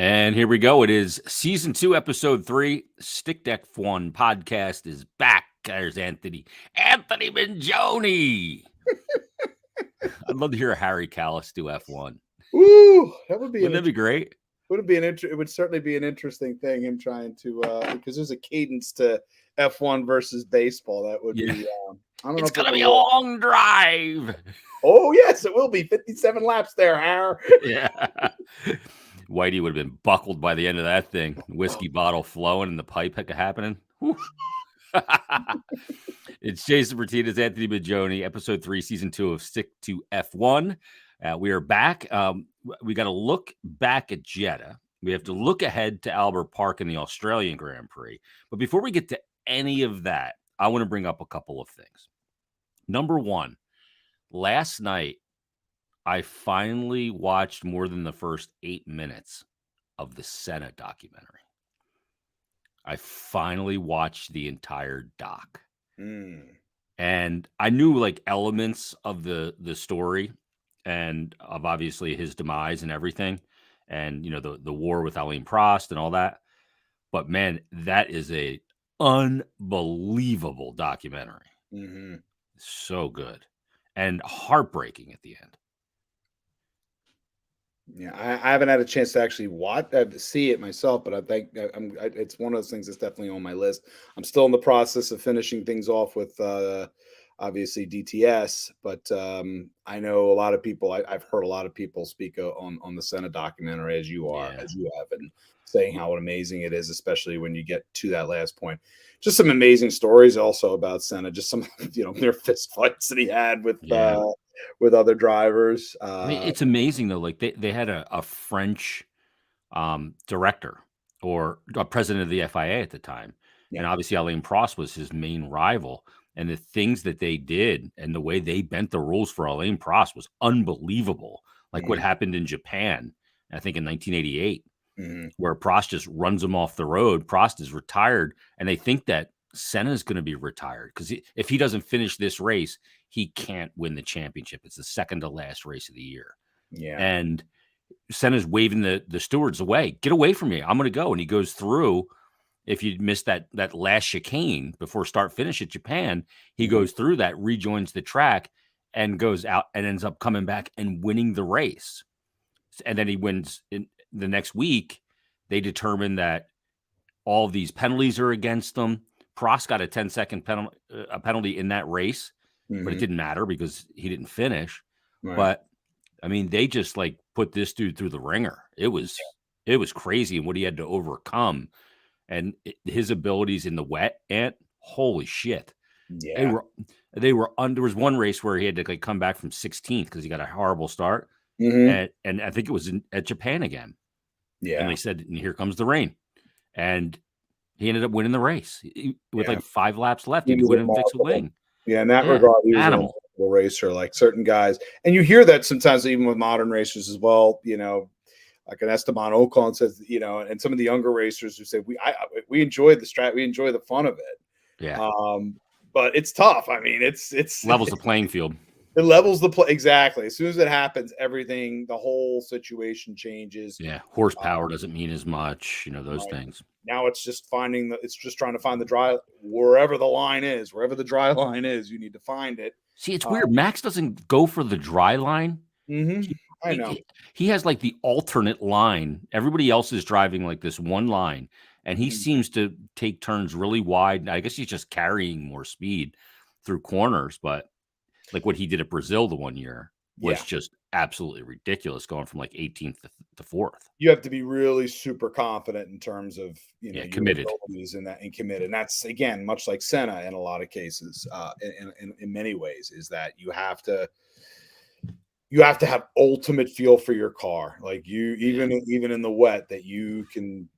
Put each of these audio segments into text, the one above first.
And here we go. It is season 2, episode 3. Stick Deck F1 podcast is back. There's Anthony Mingioni. I'd love to hear Harry Callis do F1. Ooh, that would be. Wouldn't that be great? It would certainly be an interesting thing. Him trying to because there's a cadence to F1 versus baseball. That would be. I don't know. It's gonna be a long drive. Oh yes, it will be 57 laps there, Har. Yeah. Whitey would have been buckled by the end of that thing. Whiskey bottle flowing and the pipe happening. It's Jason Myrtetus, Anthony Mingioni, episode 3, season 2 of Stick to F1. We are back. We got to look back at Jeddah. We have to look ahead to Albert Park in the Australian Grand Prix. But before we get to any of that, I want to bring up a couple of things. Number one, last night, I finally watched more than the first 8 minutes of the Senna documentary. I finally watched the entire doc. And I knew like elements of the story and of obviously his demise and everything. And, you know, the war with Alain Prost and all that. But man, that is a unbelievable documentary. So good and heartbreaking at the end. Yeah, I haven't had a chance to actually see it myself, but I think it's one of those things that's definitely on my list. I'm still in the process of finishing things off with obviously DTS, but I know a lot of people. I've heard a lot of people speak on the Senna documentary as you have, and saying how amazing it is, especially when you get to that last point. Just some amazing stories also about Senna. Just some their fist fights that he had with other drivers. I mean, it's amazing though. Like they had a French director or a president of the FIA at the time, and obviously Alain Prost was his main rival. And the things that they did and the way they bent the rules for Alain Prost was unbelievable. Like what happened in Japan, I think in 1988, where Prost just runs him off the road. Prost is retired, and they think that Senna is going to be retired because if he doesn't finish this race, he can't win the championship. It's the second to last race of the year. Yeah. And Senna's waving the stewards away. Get away from me. I'm going to go. And he goes through. If you missed that last chicane before start finish at Japan, he goes through that, rejoins the track, and goes out and ends up coming back and winning the race. And then he wins in the next week. They determine that all of these penalties are against them. Prost got a 10-second penalty in that race, but it didn't matter because he didn't finish. Right. But I mean, they just like put this dude through the ringer. It was crazy and what he had to overcome. And his abilities in the wet, and holy shit. Yeah. They were there was one race where he had to like come back from 16th because he got a horrible start. And I think it was at Japan again. Yeah. And they said, and here comes the rain. And he ended up winning the race with like 5 laps left. He wouldn't fix a wing. Yeah, in that regard, he was an incredible racer, like certain guys. And you hear that sometimes even with modern racers as well, like an Esteban Ocon says, and some of the younger racers who say we enjoy the strat, we enjoy the fun of it. Yeah. But it's tough. I mean, it's levels the playing field. It levels the play exactly. As soon as it happens, the whole situation changes. Yeah, horsepower doesn't mean as much. Those things. Now it's just trying to find the dry wherever the line is, wherever the dry line is. You need to find it. See, it's weird. Max doesn't go for the dry line. I know. He has like the alternate line. Everybody else is driving like this one line, and he seems to take turns really wide. I guess he's just carrying more speed through corners, but like what he did at Brazil the one year was just absolutely ridiculous, going from like 18th to 4th. You have to be really super confident in terms of committed and committed. And that's again much like Senna in a lot of cases. In many ways, is that you have to have ultimate feel for your car. Like even in the wet, that you can,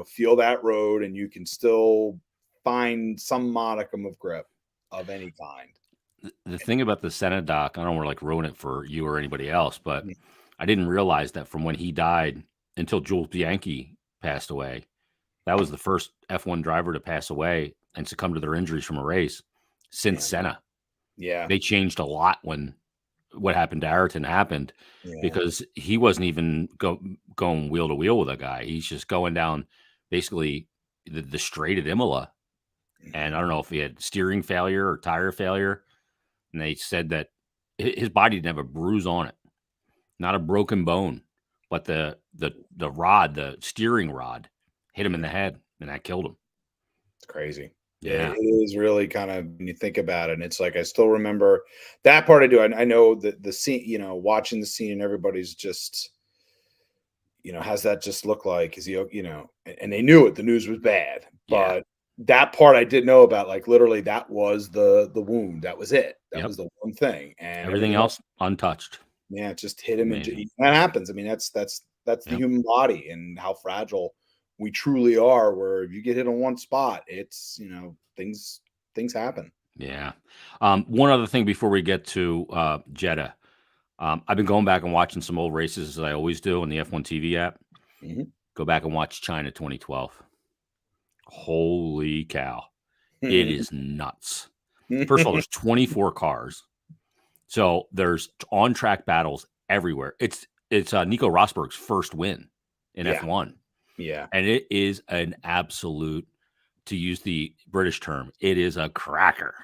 feel that road and you can still find some modicum of grip of any kind. The thing about the Senna doc, I don't want to like ruin it for you or anybody else, but I didn't realize that from when he died until Jules Bianchi passed away, that was the first F1 driver to pass away and succumb to their injuries from a race since Senna. Yeah. They changed a lot when what happened to Ayrton happened Yeah. because he wasn't even going wheel to wheel with a guy. He's just going down basically the straight at Imola, and I don't know if he had steering failure or tire failure, and they said that his body didn't have a bruise on it, not a broken bone, but the rod, the steering rod, hit him in Yeah. the head, and that killed him. It's crazy. Yeah, Yeah, it is really kind of when you think about it, and it's like I still remember that part I do. I know that the scene, watching the scene and everybody's just, how's that just look like? Is he, and they knew it, the news was bad, yeah, but that part I did know about, like literally that was the wound. That was it. That yep. was the one thing. And Everything everything else, else untouched. yeah, it just hit him and Amazing. that happens. I mean, that's the Yep. human body and how fragile we truly are, where if you get hit on one spot, it's things happen. Yeah. One other thing before we get to Jeddah. I've been going back and watching some old races as I always do on the F1 TV app. Mhm. Go back and watch China 2012. Holy cow. It is nuts. First of all, there's 24 cars. So there's on track battles everywhere. It's Nico Rosberg's first win in Yeah, F1. yeah, And it is an absolute, to use the British term, it is a cracker.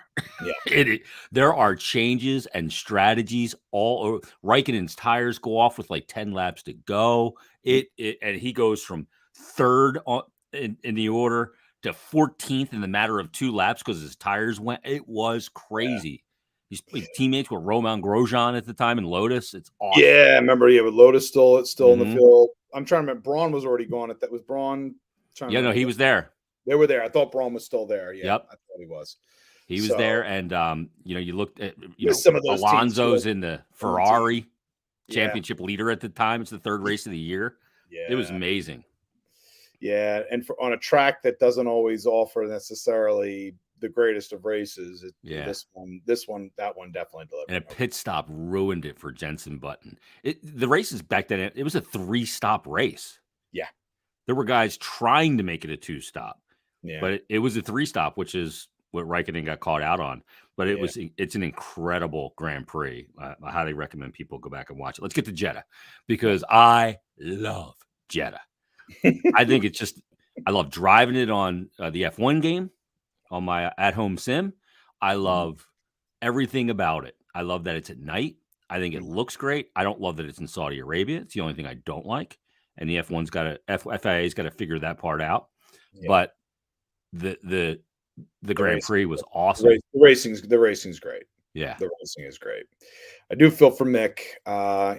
yeah, There are changes and strategies all over. Raikkonen's tires go off with like 10 laps to go. mm, And he goes from third in the order to 14th in the matter of 2 laps because his tires went. It was yeah. crazy. He's teammates with Romain Grosjean at the time in Lotus. It's awesome. Yeah, I remember, yeah, with Lotus still in the Hmm. field. I'm trying to remember. Braun was already gone. That was Braun. Trying to Yeah, no, remember. he was there. They were there. I thought Braun was still there. Yeah, Yep. I thought he was. He was there, So and you looked at with some of those teams too, Alonso's in the on the team. Ferrari Yeah, championship leader at the time. It's the third race of the year. It was yeah, amazing. yeah. And on a track that doesn't always offer necessarily the greatest of races, Yeah, that one definitely and a delivered. pit stop ruined it for Jensen Button. The races back then, it was a 3-stop race. Yeah, There were guys trying to make it a 2-stop, yeah, but it was a 3-stop, which is what Raikkonen got caught out on. But yeah. it's an incredible Grand Prix. I highly recommend people go back and watch it. Let's get to Jeddah Yeah. because I love Jeddah. I think it's just I love driving it on the F1 game on my at-home sim. I love everything about it. I love that it's at night. I think it looks great. I don't love that it's in Saudi Arabia. It's the only thing I don't like. And the F1's got to FIA's got to figure that part out. Yeah, But the the the the Grand race, Prix was awesome. the racing's great. Yeah. The racing is great. I do feel for Mick.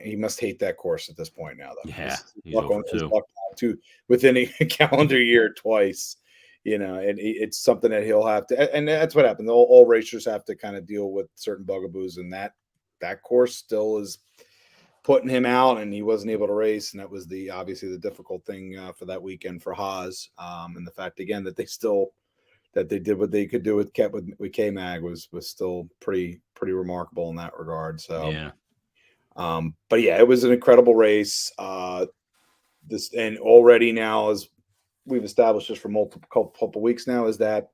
He must hate that course at this point now, though. Yeah. He's Luck on over his two. luck now too within a calendar year twice. And it's something that he'll have to, and that's what happened. All racers have to kind of deal with certain bugaboos, and that course still is putting him out, and he wasn't able to race, and that was obviously the difficult thing for that weekend for Haas. And the fact again that they did what they could do with K Mag was still pretty remarkable in that regard. So, Yeah. but yeah, it was an incredible race. This and already now, as we've established this for multiple couple weeks now, is that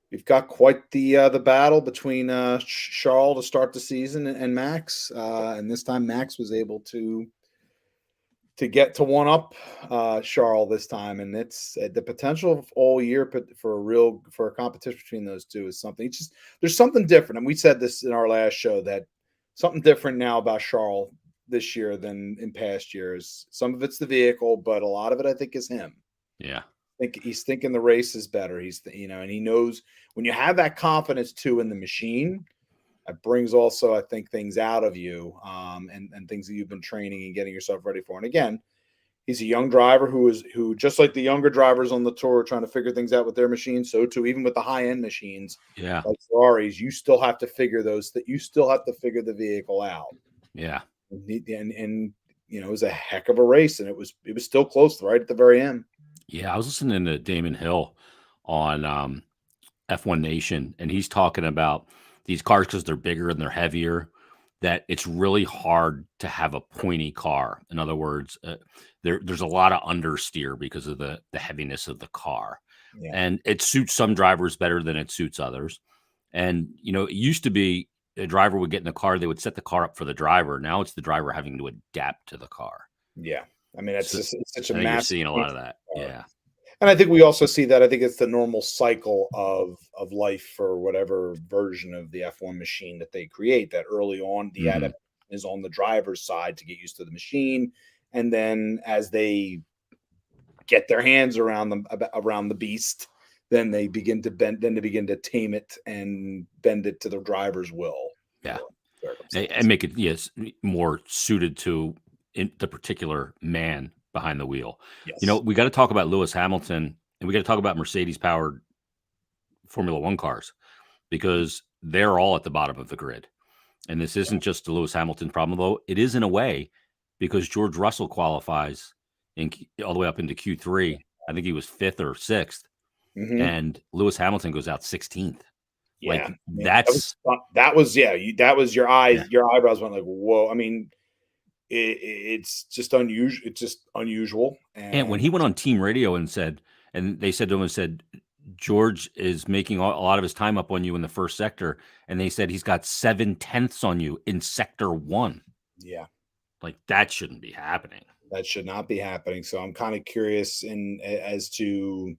we've got quite the battle between Charles to start the season and Max, and this time Max was able to get to one up Charles this time, and it's the potential of all year for a competition between those two is something. It's just there's something different, and we said this in our last show that something different now about Charles this year than in past years. Some of it's the vehicle, but a lot of it I think is him. Yeah. I think he's thinking the race is better. And he knows when you have that confidence too in the machine. It brings also, I think, things out of you and things that you've been training and getting yourself ready for. And again, he's a young driver who just like the younger drivers on the tour are trying to figure things out with their machines. So too, even with the high end machines Yeah. like Ferraris, you still have to figure you still have to figure the vehicle out. Yeah. And it was a heck of a race, and it was still close right at the very end. Yeah. I was listening to Damon Hill on F1 Nation, and he's talking about these cars because they're bigger and they're heavier, that it's really hard to have a pointy car. In other words, there's a lot of understeer because of the heaviness of the car. Yeah. And it suits some drivers better than it suits others. And, it used to be a driver would get in the car, they would set the car up for the driver. Now it's the driver having to adapt to the car. Yeah. I mean, So it's such a I think you're massive seeing a change lot of in that. the car. Yeah. And I think we also see that I think it's the normal cycle of life for whatever version of the F1 machine that they create. That early on, the Hmm. adaptation is on the driver's side to get used to the machine, and then as they get their hands around them around the beast, then they begin to bend. Then they begin to tame it and bend it to the driver's will Yeah. or And circumstance. make it, yes, more suited to the particular man behind the wheel. Yes. We got to talk about Lewis Hamilton, and we got to talk about Mercedes powered Formula One cars because they're all at the bottom of the grid. And this Yeah. isn't just the Lewis Hamilton problem, though it is in a way because George Russell qualifies all the way up into Q3. I think he was fifth or sixth, Hmm. and Lewis Hamilton goes out 16th. Yeah. Like I mean, that's that was yeah. That was your yeah. eyes. Your eyebrows went like, whoa. I mean, it's just unusual. It's just unusual, And when and he went on team radio and said, and they said to him and said, George is making a lot of his time up on you in the first sector, and they said he's got 7/10 on you in sector one. yeah, Like that shouldn't be happening. that should not be happening. So I'm kind of curious in as to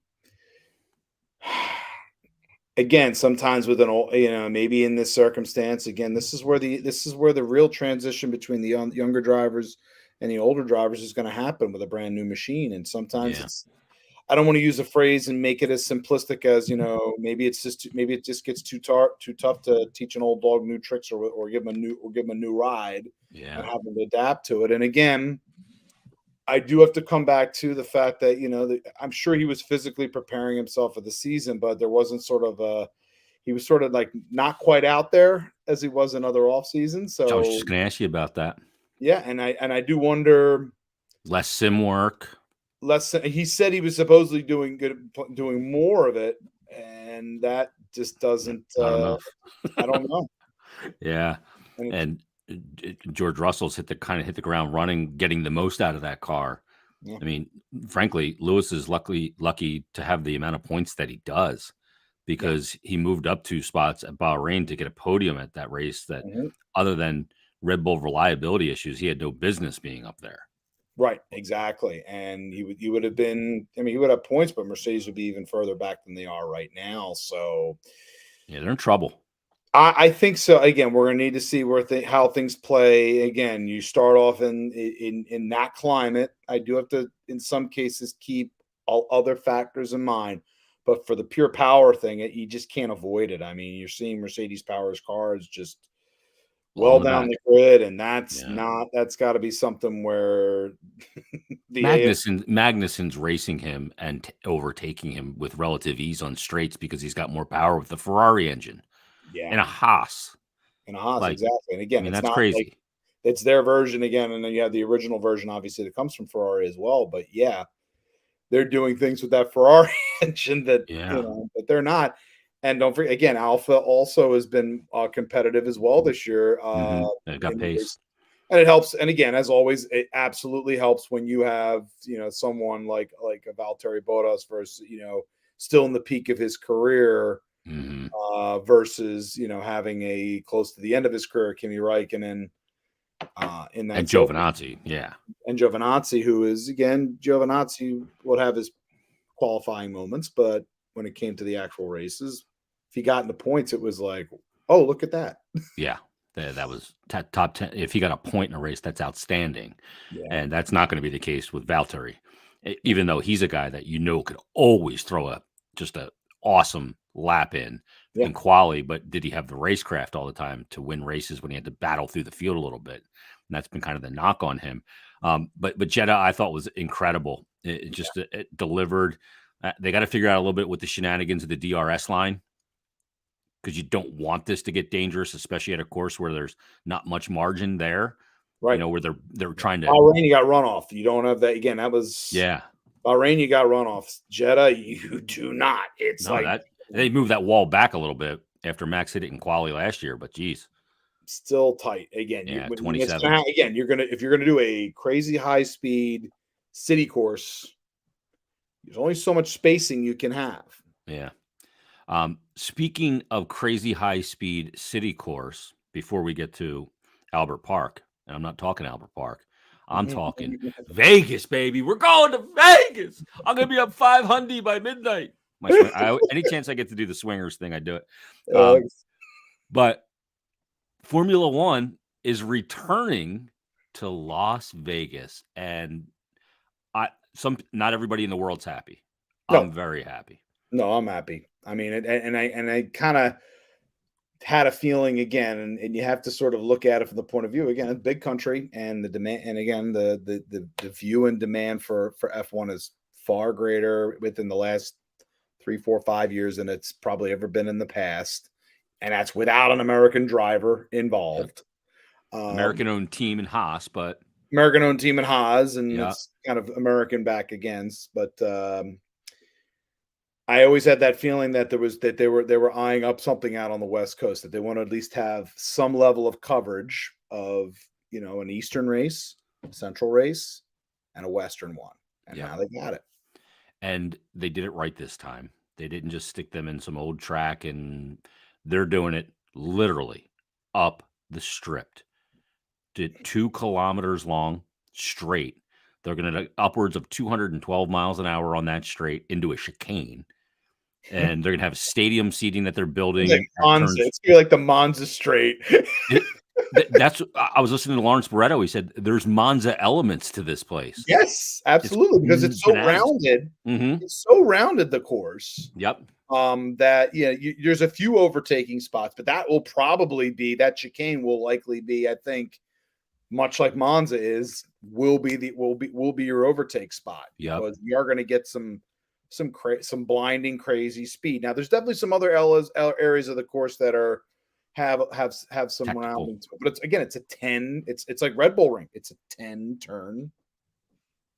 again, sometimes with an old, maybe in this circumstance, again, this is where the real transition between the younger drivers and the older drivers is going to happen with a brand new machine. And sometimes Yeah, it's I don't want to use a phrase and make it as simplistic as maybe it's just maybe it just gets too tough to teach an old dog new tricks or give him a new ride yeah. and have them adapt to it. And again, I do have to come back to the fact that I'm sure he was physically preparing himself for the season, but there wasn't sort of a he was sort of like not quite out there as he was in other off seasons. I was So just going to ask you about that. yeah, and I do wonder Less sim work, less he said he was supposedly doing more of it, and that just doesn't not enough. I don't know. Yeah, And it's and George Russell's hit the ground running, getting the most out of that car. yeah, I mean, frankly, Lewis is lucky to have the amount of points that he does yeah. because he moved up 2 spots at Bahrain to get a podium at that race that Mhm. other than Red Bull reliability issues, he had no business being up there. Right, exactly. And he would have been I mean, he would have points, but Mercedes would be even further back than they are right now. So Yeah, they're in trouble. I think so. Again, we're gonna need to see how things play. Again, you start off in that climate. I do have to, in some cases, keep all other factors in mind. But for the pure power thing, you just can't avoid it. I mean, you're seeing Mercedes Power's cars just All in well the down back. the grid, and Yeah. that's got to be something where the AF, Magnussen's racing him and overtaking him with relative ease on straights because he's got more power with the Ferrari engine yeah, and a Haas. and a Haas Like, exactly. And I again, mean, it's that's not like crazy. it's their version again, and then you have the original version, obviously, that comes from Ferrari as well. But yeah, they're doing things with that Ferrari engine that Yeah. that they're not. And don't forget, again, Alpha also has been competitive as well this year It got in the pace. race, and it helps. And again, as always, it absolutely helps when you have someone like a Valtteri Bottas versus still in the peak of his career Mhm. versus having a close to the end of his career Kimi Räikkönen in And that same Giovinazzi, yeah. and Giovinazzi, who is again Giovinazzi would have his qualifying moments, but when it came to the actual races, if he got into points, it was like, oh, look at that. Yeah. That was top 10. If he got a point in a race, that's outstanding. Yeah. And that's not gonna be the case with Valtteri, even though he's a guy that could always throw just a awesome lap Yeah. in quali, but did he have the racecraft all the time to win races when he had to battle through the field a little bit? And that's been kind of the knock on him. But Jeddah, I thought was incredible. It delivered. They got to figure out a little bit with the shenanigans of the DRS line because you don't want this to get dangerous, especially at a course where there's not much margin there. Right. Where they're trying to, Bahrain, you got runoff. You don't have that again. That was yeah. Bahrain, you got runoffs. Jeddah, you do not. It's No, like that they moved that wall back a little bit after Max hit it in quali last year, but geez, still tight. Again, yeah, it's 27. again, if you're gonna do a crazy high speed city course, there's only so much spacing you can have. Yeah. Speaking of crazy high speed city course, before we get to Albert Park, and I'm not talking Albert Park. I'm talking Vegas, baby. We're going to Vegas. I'm gonna be up 500 by midnight. My swing. Any chance I get to do the swingers thing, I do it. Uh, But Formula One is returning to Las Vegas, and not everybody in the world's happy. I'm no, very happy. no, I'm happy. I mean, I kind of had a feeling again, and you have to sort of look at it from the point of view again, a big country, and the demand, and again, the view and demand for F1 is far greater within the last 3, 4, 5 years than it's probably ever been in the past, and that's without an American driver involved. American-owned team in Haas, but American-owned team in Haas, and yeah. it's kind of American back against, but I always had that feeling that they were eyeing up something out on the West Coast, that they want to at least have some level of coverage of, an Eastern race, a Central race, and a Western one. And now they got it. And they did it right this time. They didn't just stick them in some old track, and they're doing it literally up the strip. Did 2 kilometers long straight. They're going to upwards of 212 miles an hour on that straight into a chicane. And they're going to have stadium seating that they're building. Like Monza. It's going to be like the Monza straight. That's I was listening to Lawrence Barretto. He said there's Monza elements to this place. Yes, absolutely, because it's so rounded. Mm-hmm. It's so rounded, the course. Yep. That there's a few overtaking spots, but that will probably be, that chicane will likely be, I think, much like Monza will be your overtake spot. Yep. Because you are going to get some blinding crazy speed. Now there's definitely some other areas of the course that have some technical rounding to it. But it's a 10, it's like Red Bull Ring. It's a 10 turn.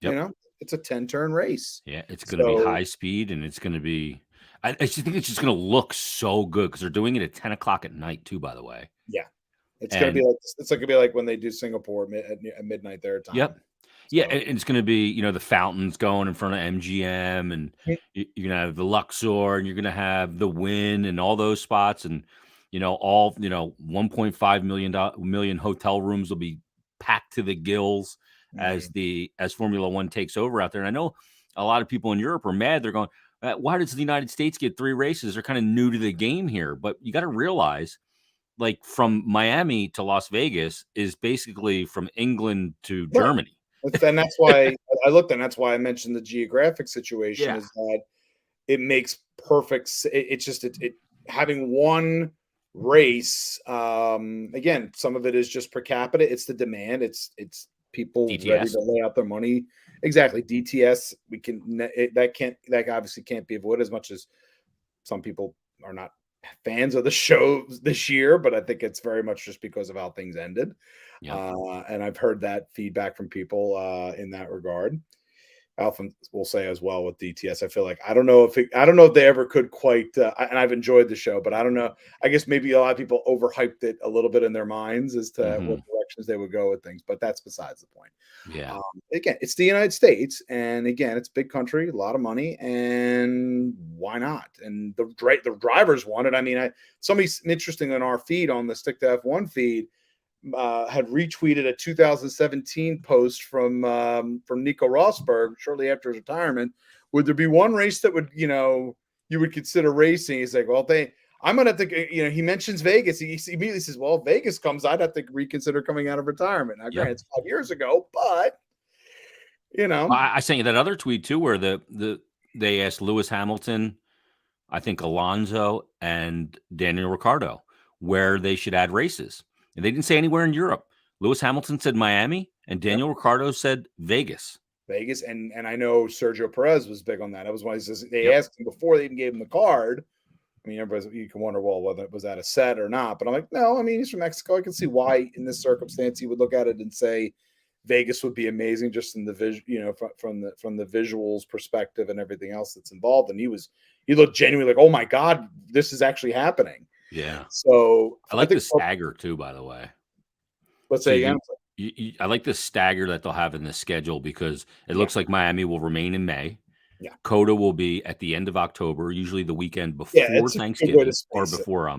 Yep. It's a 10 turn race. Yeah, it's going to be high speed, and it's going to be I just think it's just going to look so good because they're doing it at 10 o'clock at night too, by the way. Yeah. It's going to be like when they do Singapore at midnight their time. Yep. Yeah, and it's going to be, the fountains going in front of MGM, and you're going to have the Luxor, and you're going to have the Wynn and all those spots, and all 1.5 million hotel rooms will be packed to the gills as Formula One takes over out there. And I know a lot of people in Europe are mad. They're going, why does the United States get 3 races? They're kind of new to the game here, but you got to realize, like, from Miami to Las Vegas is basically from England to Germany. And that's why I looked, and that's why I mentioned the geographic situation is that it makes perfect. It's just having one race. Again, some of it is just per capita. It's the demand. It's people DTS. Ready to lay out their money. Exactly. DTS. That obviously can't be avoided, as much as some people are not fans of the show this year, but I think it's very much just because of how things ended. And I've heard that feedback from people in that regard. I often will say as well with DTS, I feel like I don't know if they ever could quite. And I've enjoyed the show, but I don't know. I guess maybe a lot of people overhyped it a little bit in their minds as to what directions they would go with things. But that's besides the point. Yeah. Again, it's the United States, and again, it's a big country, a lot of money, and why not? And the drivers want it. I mean, somebody's interesting on our feed, on the Stick to F1 feed, had retweeted a 2017 post from Nico Rosberg shortly after his retirement. Would there be one race that would you would consider racing? He's like, well, I'm gonna have to. He mentions Vegas. He immediately says, well, if Vegas comes, I'd have to reconsider coming out of retirement. Now, granted, it's 5 years ago, but I sent you that other tweet too, where they asked Lewis Hamilton, I think Alonso, and Daniel Ricciardo where they should add races. And they didn't say anywhere in Europe. Lewis Hamilton said Miami, and Daniel Ricciardo said Vegas. And I know Sergio Perez was big on that. That was why they asked him before they even gave him the card. I mean, you can wonder, well, whether it was that a set or not. But I'm like, no. I mean, he's from Mexico. I can see why, in this circumstance, he would look at it and say Vegas would be amazing, just in the from the visuals perspective and everything else that's involved. And he looked genuinely like, oh my God, this is actually happening. Yeah. So I like the stagger too, by the way. Let's say again. I like the stagger that they'll have in the schedule, because it looks like Miami will remain in May. Yeah. Coda will be at the end of October, usually the weekend before Thanksgiving or before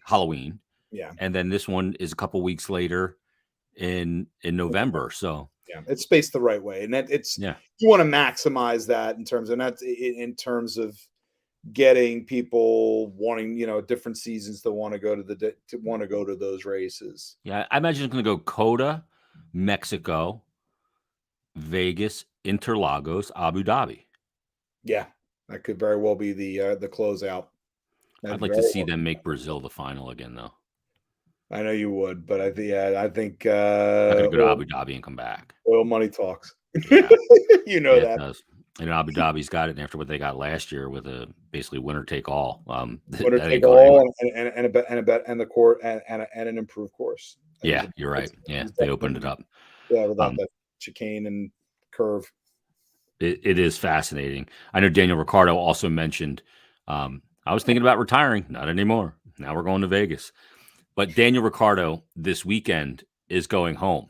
Halloween. Yeah. and then this one is a couple weeks later in November. So Yeah, it's spaced the right way, and that it's yeah, you want to maximize that in terms, and that's in terms of getting people wanting, different seasons to want to go to want to go to those races. yeah. I imagine it's going to go Coda, Mexico, Vegas, Interlagos, Abu Dhabi. Yeah, that could very well be the closeout. That I'd like to very see well. them make Brazil the final again, though. I know you would, but I think I got to go to Abu Dhabi and come back. oil money talks. Yeah, You know yeah, it that. does. And Abu Dhabi's got it after what they got last year with a basically winner take all. Winner That ain't take going anywhere. all, and a bet and a bet and the court and an improved course. That Yeah, you're right. it's, Yeah, it's they opened it definitely, up. yeah, without Um, that chicane and curve. it is fascinating. I know Daniel Ricciardo also mentioned, I was thinking about retiring. Not anymore. Now we're going to Vegas. But Daniel Ricciardo this weekend is going home.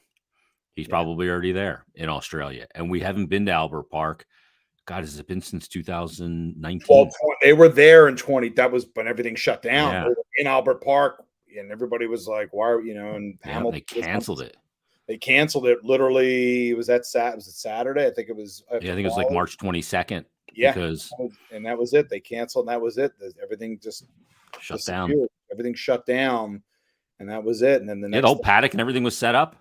He's Yeah. probably already there in Australia. And we haven't been to Albert Park. God, has it been since 2019? They were there in 20. That was when everything shut down. They Yeah. were in Albert Park, and everybody was like, "Why?" And Yeah. Hamilton They was canceled it. they canceled it. Literally, it was was it Saturday? I think it was Yeah. after I think it was like quali. March 22nd Yeah, because and that was it. They canceled, and that was it. Everything just shut down. disappeared. Everything shut down, and that was it. And then the Yeah. The next whole thing, paddock and everything was set up.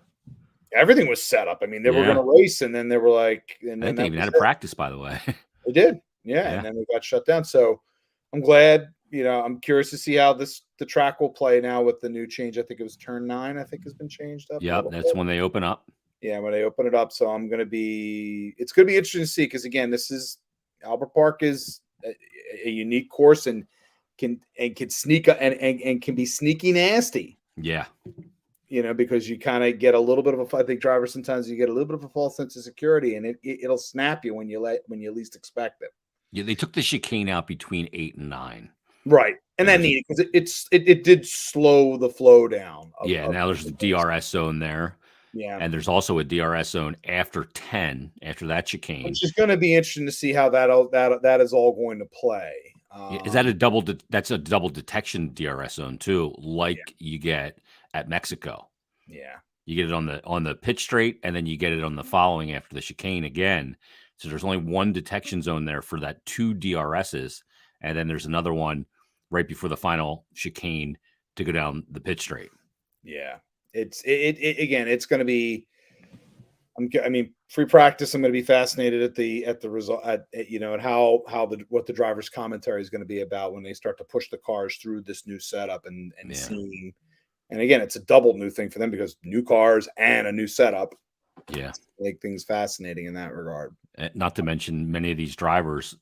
everything was set up. I mean, they were going Yeah. to race, and then they were like, and I then think they that even was had a it. practice, by the way. They did, yeah, and Yeah. then we got shut down. So I'm glad. I'm curious to see how the track will play now with the new change. I think it was turn 9. I think has been changed up a Yep. little That's bit. when they open up. Yeah, when they open it up. So it's going to be interesting to see because again, this is Albert Park is a unique course and can sneak and can be sneaky nasty. Yeah. Because you kind of get a little bit of I think drivers sometimes you get a little bit of a false sense of security, and it'll snap you when you least expect it. Yeah. They took the chicane out between 8 and 9. Right, and And that there's a, needed because it did slow the flow down yeah. of Now there's a the race. DRS zone there. Yeah, And there's also a DRS zone after 10, after that chicane. which is going to be interesting to see how that is all going to play. Yeah, is that that's a double detection DRS zone too, like you get at Mexico. Yeah, You get it on the pitch straight, and then you get it on the following after the chicane again. So there's only one detection zone there for that 2 DRSs, and then there's another one right before the final chicane to go down the pitch straight. yeah. Again. It's going to be. Free practice. I'm going to be fascinated at the result at how what the driver's commentary is going to be about when they start to push the cars through this new setup and Yeah. seeing. And again, it's a double new thing for them because new cars and a new setup. Yeah. Make things fascinating in that regard. Not to mention many of these drivers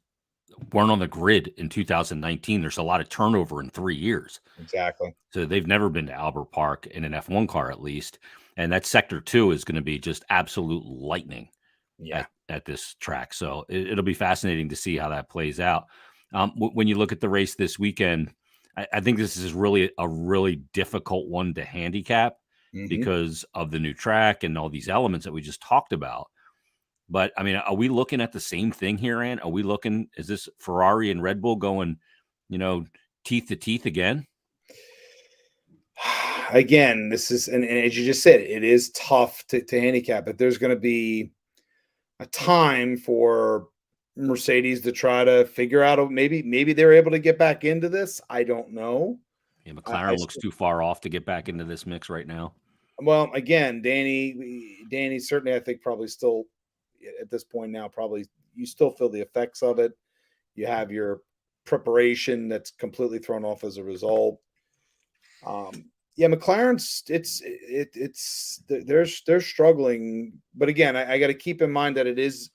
weren't on the grid in 2019. There's a lot of turnover in 3 years. Exactly. So they've never been to Albert Park in an F1 car, at least. And that sector 2 is going to be just absolute lightning Yeah. at this track. So it'll be fascinating to see how that plays out. When you look at the race this weekend, I think this is really a really difficult one to handicap because of the new track and all these elements that we just talked about. But I mean, are we looking at the same thing here, Ann? Is this Ferrari and Red Bull going, teeth to teeth again? Again, this is, and as you just said, it is tough to handicap, but there's going to be a time for Mercedes to try to figure out maybe they're able to get back into this. I don't know. Yeah, McLaren looks too far off to get back into this mix right now. Well, again, Danny certainly, I think probably still at this point now, probably you still feel the effects of it. You have your preparation that's completely thrown off as a result. Yeah, McLaren's they're struggling, but again, I got to keep in mind that it is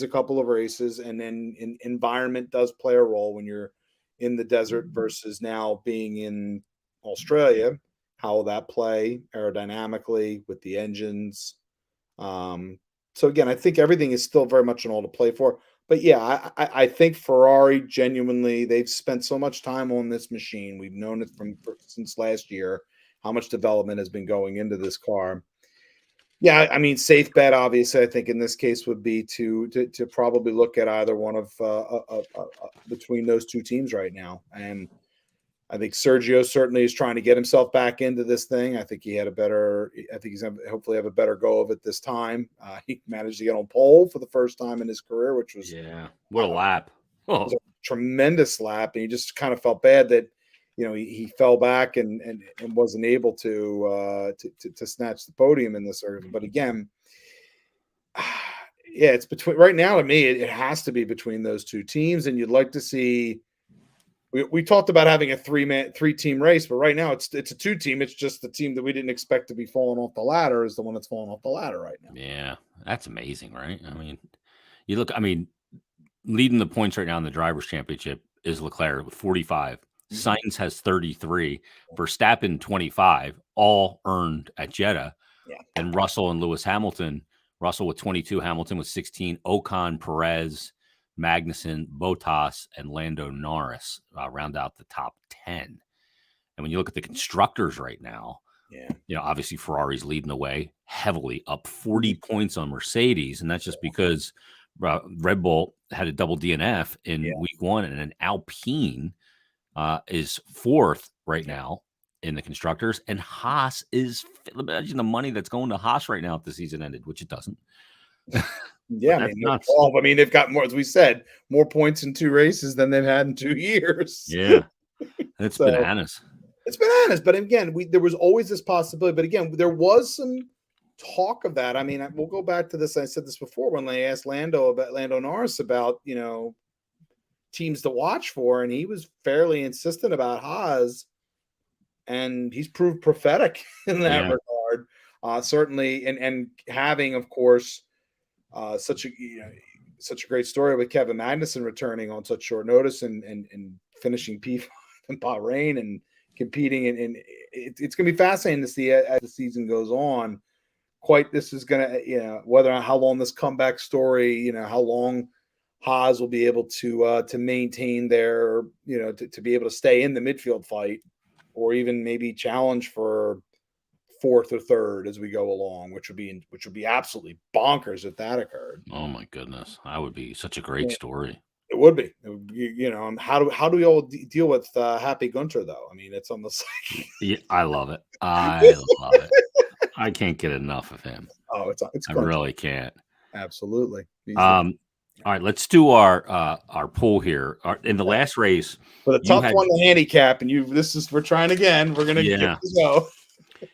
a couple of races, and then environment does play a role when you're in the desert versus now being in Australia. How will that play aerodynamically with the engines? So again, I think everything is still very much an all to play for. But yeah, I think Ferrari genuinely they've spent so much time on this machine. We've known it since last year how much development has been going into this car. Yeah, I mean, safe bet obviously. I think in this case would be to probably look at either one of between those two teams right now. And I think Sergio certainly is trying to get himself back into this thing. I think he's going to hopefully have a better go of it this time. He managed to get on pole for the first time in his career, which was, Yeah. What a lap. was Oh, a tremendous lap. And he just kind of felt bad that, he fell back and wasn't able to snatch the podium in this circuit. But again, yeah, it's between right now to me, it has to be between those two teams. And you'd like to see, we talked about having a three-team race, but right now it's a two-team. It's just the team that we didn't expect to be falling off the ladder is the one that's falling off the ladder right now. yeah. That's amazing, right? I mean, leading the points right now in the Drivers' Championship is Leclerc with 45. Sainz has 33. Verstappen 25, all earned at Jeddah. Yeah. And Russell and Lewis Hamilton. Russell with 22, Hamilton with 16. Ocon, Perez, Magnussen, Bottas, and Lando Norris round out the top 10. And when you look at the constructors right now, obviously Ferrari's leading the way heavily, up 40 points on Mercedes, and that's just because Red Bull had a double DNF in week 1, and an Alpine is 4th right now in the constructors, and Haas is, imagine the money that's going to Haas right now if the season ended, which it doesn't. Yeah, I mean, they've got more, as we said, more points in 2 races than they've had in 2 years. Yeah, it's bananas. It's bananas. But again, there was always this possibility. But again, there was some talk of that. I mean, we'll go back to this. I said this before when they asked Lando Norris about teams to watch for, and he was fairly insistent about Haas, and he's proved prophetic in that regard. Certainly, and having, of course, such a great story with Kevin Magnussen returning on such short notice and finishing P5 in Bahrain and competing, and it's going to be fascinating to see as the season goes on. This is going to, how long this comeback story, how long Haas will be able to maintain their, to be able to stay in the midfield fight, or even maybe challenge for 4th or 3rd as we go along, which would be absolutely bonkers if that occurred. Oh my goodness, that would be such a great story. It would be. How do we all deal with Happy Gunter though? I mean, it's almost like yeah, I love it. I love it. I can't get enough of him. Oh, I really can't. Absolutely. All right, let's do our pool here. In the last race, for the tough one to handicap, and we're trying again. We're gonna give it a go.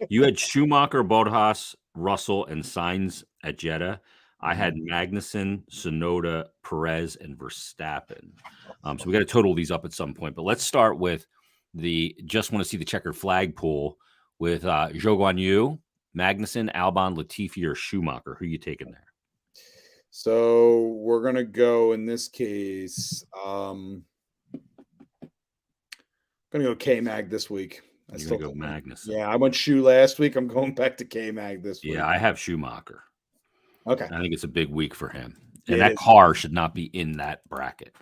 You had Schumacher, Bottas, Russell, and Sainz at Jeddah. I had Magnussen, Tsunoda, Perez, and Verstappen. So we got to total these up at some point. But let's start with the just want to see the checkered flag pool with Zhou Guanyu, Magnussen, Albon, Latifi, or Schumacher. Who are you taking there? So we're going to go in this case. I'm going to go K-Mag this week. You're going to go Magnussen. Yeah, I went Schu last week. I'm going back to K-Mag this week. Yeah, I have Schumacher. Okay. I think it's a big week for him. And that car should not be in that bracket.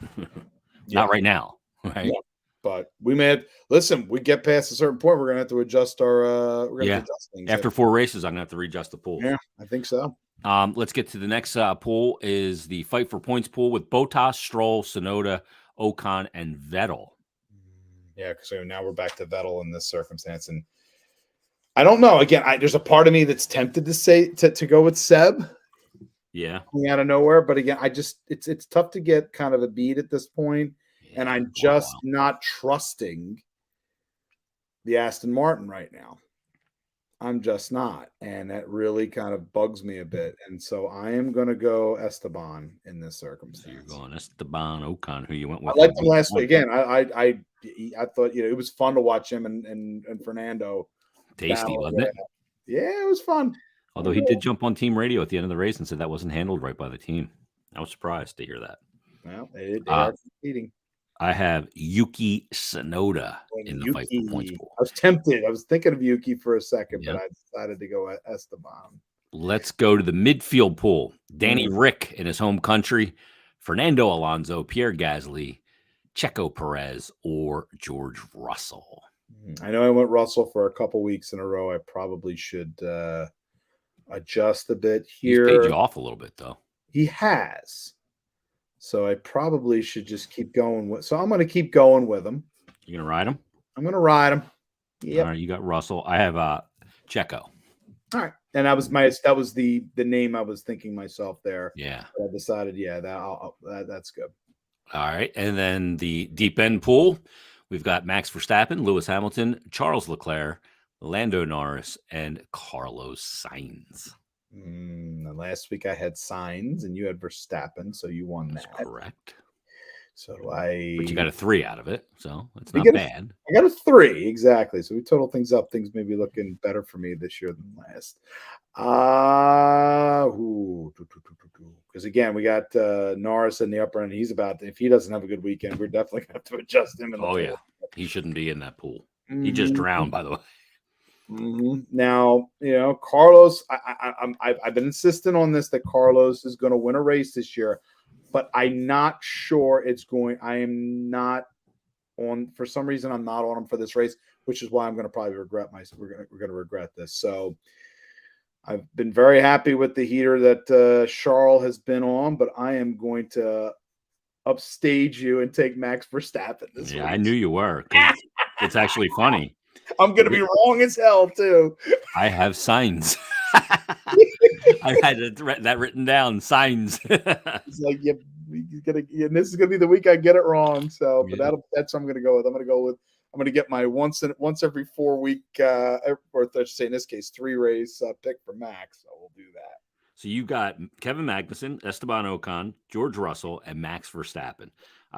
Not right now. Right. Yeah. But we we get past a certain point, we're going to have to adjust our things. After 4 races, I'm going to have to readjust the pool. Yeah, I think so. Let's get to the next pool is the fight for points pool with Bottas, Stroll, Tsunoda, Ocon, and Vettel. Yeah, so now we're back to Vettel in this circumstance. And I don't know. Again, there's a part of me that's tempted to say to go with Seb. Yeah. Out of nowhere. But again, it's tough to get kind of a beat at this point. And I'm just not trusting the Aston Martin right now. I'm just not. And that really kind of bugs me a bit. And so I am going to go Esteban in this circumstance. So you're going Esteban Ocon, who you went with. I liked him last week. Again, I thought, it was fun to watch him and Fernando. Tasty, wasn't it? Yeah, it was fun. Although he did jump on team radio at the end of the race and said that wasn't handled right by the team. I was surprised to hear that. Well, they are competing. I have Yuki Tsunoda in the fight for points pool. I was tempted. I was thinking of Yuki for a second, but I decided to go Esteban. Let's go to the midfield pool. Danny Rick in his home country, Fernando Alonso, Pierre Gasly, Checo Perez, or George Russell. I know I went Russell for a couple weeks in a row. I probably should adjust a bit here. He's paid you off a little bit, though. He has. So I probably should just keep going with. So I'm going to keep going with him. You going to ride him? I'm gonna ride him. All Yep. right, you got Russell. I have Checo. All right. And that was the name I was thinking myself there. Yeah. But I decided, yeah, that's good. All right, and then the deep end pool, we've got Max Verstappen, Lewis Hamilton, Charles Leclerc, Lando Norris, and Carlos Sainz. Last week I had Signs and you had Verstappen, so you won That's that. correct. So do I. But you got a 3 out of it, so it's We not get a, bad. I got a 3 exactly. So we total things up. Things may be looking better for me this year than last. Because again, we got Norris in the upper end. He's about if he doesn't have a good weekend, we're definitely gonna have to adjust him in the Oh pool. yeah, he shouldn't be in that pool. He just drowned, by the way. Now, Carlos. I've been insisting on this that Carlos is going to win a race this year, but I'm not sure it's going. I am not on for some reason. I'm not on him for this race, which is why I'm going to probably regret my. We're going to regret this. So I've been very happy with the heater that Charles has been on, but I am going to upstage you and take Max Verstappen this Yeah, week. I knew you were because it's actually funny. I'm going to be wrong as hell too. I have signs. I had that written down. Signs. It's like and this is gonna be the week I get it wrong. So, but Yeah. that's what I'm gonna go with. I'm gonna get my once every 4 week, or let's say in this case 3 race pick for Max. So we'll do that. So you got Kevin Magnussen, Esteban Ocon, George Russell, and Max Verstappen.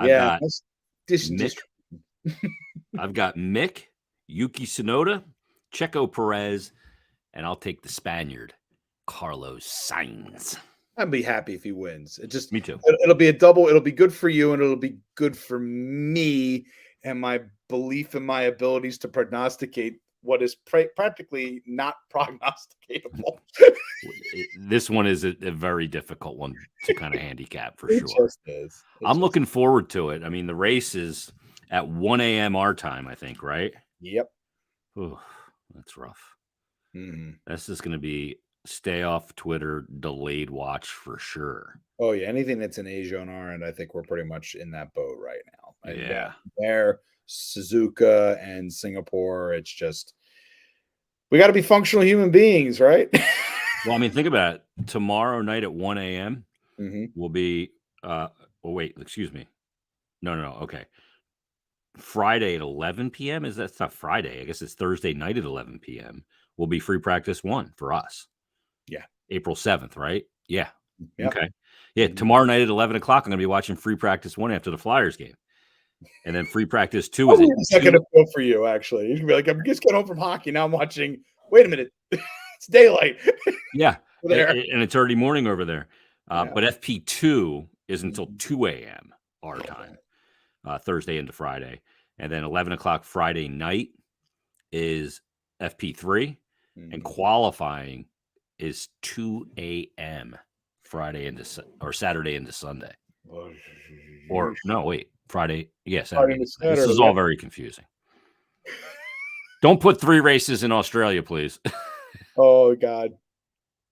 Yeah, Mick. I've got Mick, Yuki Tsunoda, Checo Perez, and I'll take the Spaniard, Carlos Sainz. I'd be happy if he wins. Me too. It'll be a double. It'll be good for you, and it'll be good for me and my belief in my abilities to prognosticate what is practically not prognosticatable. This one is a very difficult one to kind of handicap for It sure. just is. I'm looking forward to it. I mean, the race is at 1 a.m. our time, I think, right? Yep. Ooh, that's rough. Mm-hmm. This is going to be stay off Twitter, delayed watch for sure. Oh yeah, anything that's in Asia on our end, I think we're pretty much in that boat right now. Yeah, there, Suzuka and Singapore. It's just we got to be functional human beings, right? Well, I mean, think about it. Tomorrow night at 1 a.m. will be. Oh wait, excuse me. No. Okay. Friday at 11 p.m. That's not Friday? I guess it's Thursday night at 11 p.m. will be free practice 1 for us. Yeah, April 7th, right? Yeah. Yep. Okay. Yeah, tomorrow night at 11 o'clock, I'm going to be watching free practice 1 after the Flyers game. And then free practice 2 is not going to feel for you, actually. You can be like, I'm just getting home from hockey. Now I'm watching. Wait a minute. It's daylight. Yeah. There. And it's already morning over there. But FP2 is until 2 a.m. our time, Thursday into Friday. And then 11 o'clock Friday night is FP3. And qualifying is 2 a.m. Friday into or Saturday into Sunday. Or no, wait, Friday. Yeah, Saturday. This is all very confusing. Don't put 3 races in Australia, please. Oh God.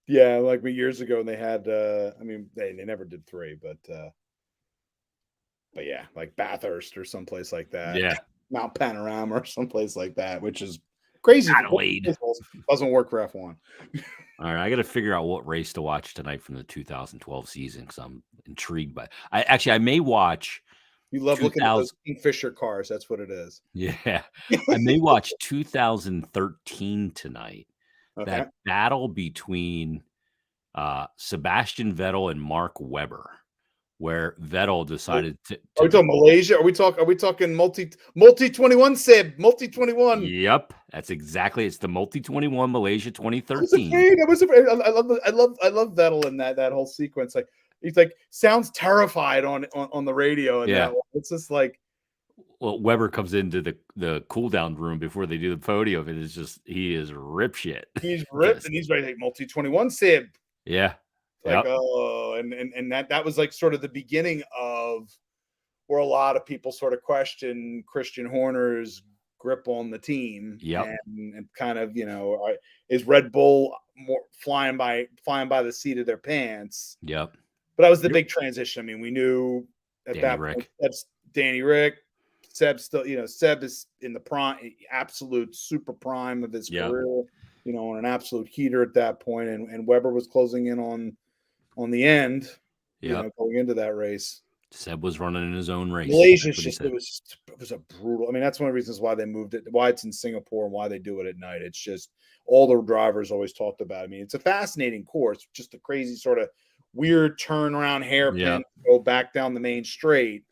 Yeah, like years ago, and they had. I mean, they never did 3, but yeah, like Bathurst or someplace like that. Yeah, Mount Panorama or someplace like that, which is crazy. Adelaide doesn't work for F1. All right, I got to figure out what race to watch tonight from the 2012 season because I'm intrigued by. I may watch. You love looking at those Kingfisher cars. That's what it is. Yeah, I may watch 2013 tonight. Okay. That battle between Sebastian Vettel and Mark Webber, where Vettel decided to. Are we talking Malaysia? Are we talking multi 21 Seb? Multi 21. Yep, that's exactly. It's the multi 21 Malaysia 2013. I was afraid. I love Vettel in that whole sequence. Like he's like sounds terrified on the radio. And that it's just like. Well, Weber comes into the cool down room before they do the podium, and it's just he is rip shit. He's ripped and he's ready to take multi 21 Sib. Yeah. Like and that was like sort of the beginning of where a lot of people sort of question Christian Horner's grip on the team. Yep. And kind of, is Red Bull more flying by the seat of their pants? Yep. But that was the big transition. I mean, we knew at Danny that Rick. point that's Danny Rick, Seb still, Seb is in the prime, absolute super prime of his Yeah. career, on an absolute heater at that point, and Weber was closing in on the end, Yep. going into that race. Seb was running in his own race. Malaysia's That's what he just said. it was a brutal. I mean, that's one of the reasons why they moved it, why it's in Singapore, and why they do it at night. It's just all the drivers always talked about. I mean, it's a fascinating course, just a crazy sort of weird turnaround hairpin, Yep. go back down the main straight,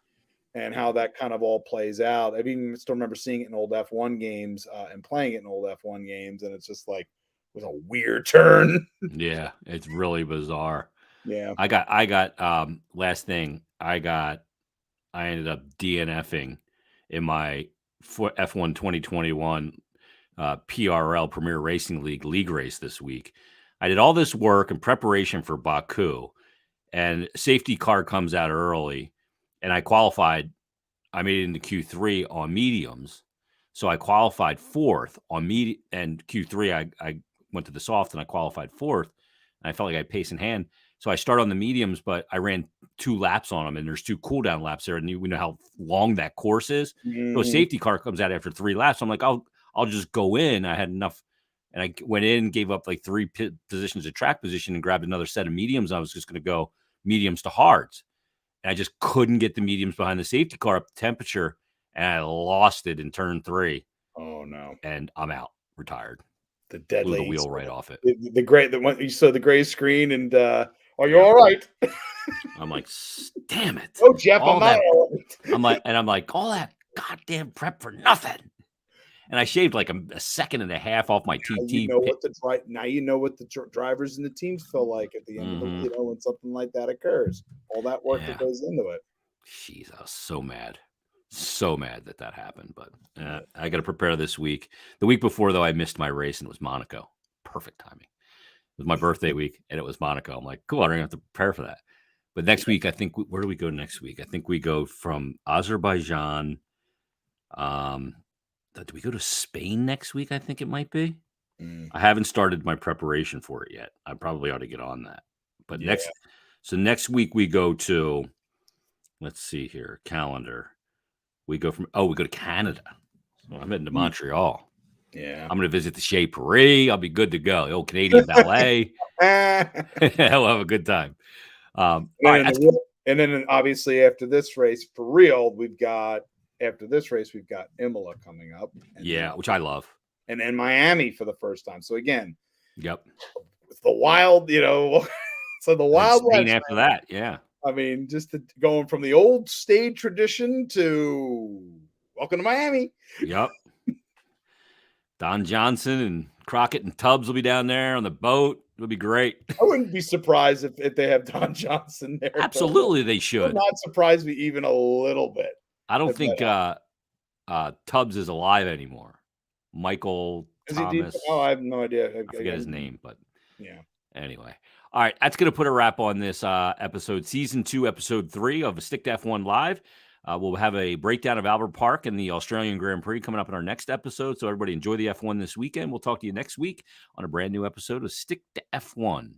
and how that kind of all plays out. I even still remember seeing it in old F1 games and playing it in old F1 games, and it's just like it was a weird turn. Yeah. It's really bizarre. Yeah. I got last thing. I ended up DNFing in my F1 2021 PRL Premier Racing League race this week. I did all this work in preparation for Baku, and safety car comes out early, and I qualified. I made it into Q3 on mediums, so I qualified fourth on and Q3 I went to the soft and I qualified fourth, and I felt like I had pace in hand. So I started on the mediums, but I ran 2 laps on them, and there's 2 cooldown laps there, and we know how long that course is. So a Mhm. safety car comes out after 3 laps. I'm like, I'll just go in. I had enough, and I went in, gave up like 3 positions of track position, and grabbed another set of mediums. I was just going to go mediums to hards, and I just couldn't get the mediums behind the safety car up to temperature, and I lost it in turn 3, Oh no. and I'm out, retired, The blew the deadly wheel sort right of off it. the gray the one you saw the gray screen and are you Yeah, all right? I'm like, damn it, Oh Jeff, I'm all not that. all right. I'm like, all that goddamn prep for nothing. And I shaved like a second and a half off my Now you TT know pit. what the now you know what the drivers and the teams feel like at the end of the Hmm. when something like that occurs. All that work that Yeah, goes into it. jeez, I was so mad that that happened. But Yeah. I got to prepare this week. The week before, though, I missed my race, and it was Monaco. Perfect timing. It was my birthday week, and it was Monaco. I'm like, cool, I don't have to prepare for that. But next week, I think, where do we go next week? I think we go from Azerbaijan. Um, do we go to Spain next week? I think it might be. Mm, I haven't started my preparation for it yet. I probably ought to get on that. But yeah. next week we go to, let's see here, calendar. We go to Canada. So I'm heading to Mm, Montreal. yeah. I'm going to visit the Chez Paris. I'll be good to go. The old Canadian Ballet. and We'll have a good time. All then right. That's, and then obviously after this race for real, after this race we've got Imola coming up, and then yeah, which I love. Miami for the first time. So again, Yep. it's the wild, so the And then Wild Spain West. after that. Yeah. I mean, just going from the old stage tradition to welcome to Miami. Yep. Don Johnson and Crockett and Tubbs will be down there on the boat. It'll be great. I wouldn't be surprised if they have Don Johnson there. Absolutely, they Would should. not surprise me even a little bit. I don't If think that Tubbs is alive anymore. Michael is he deep? Oh, Thomas, I have no idea. I forget his name, but Yeah. anyway. All right, that's going to put a wrap on this episode, season 2, episode 3 of Stick to F1 Live. We'll have a breakdown of Albert Park and the Australian Grand Prix coming up in our next episode. So everybody enjoy the F1 this weekend. We'll talk to you next week on a brand new episode of Stick to F1.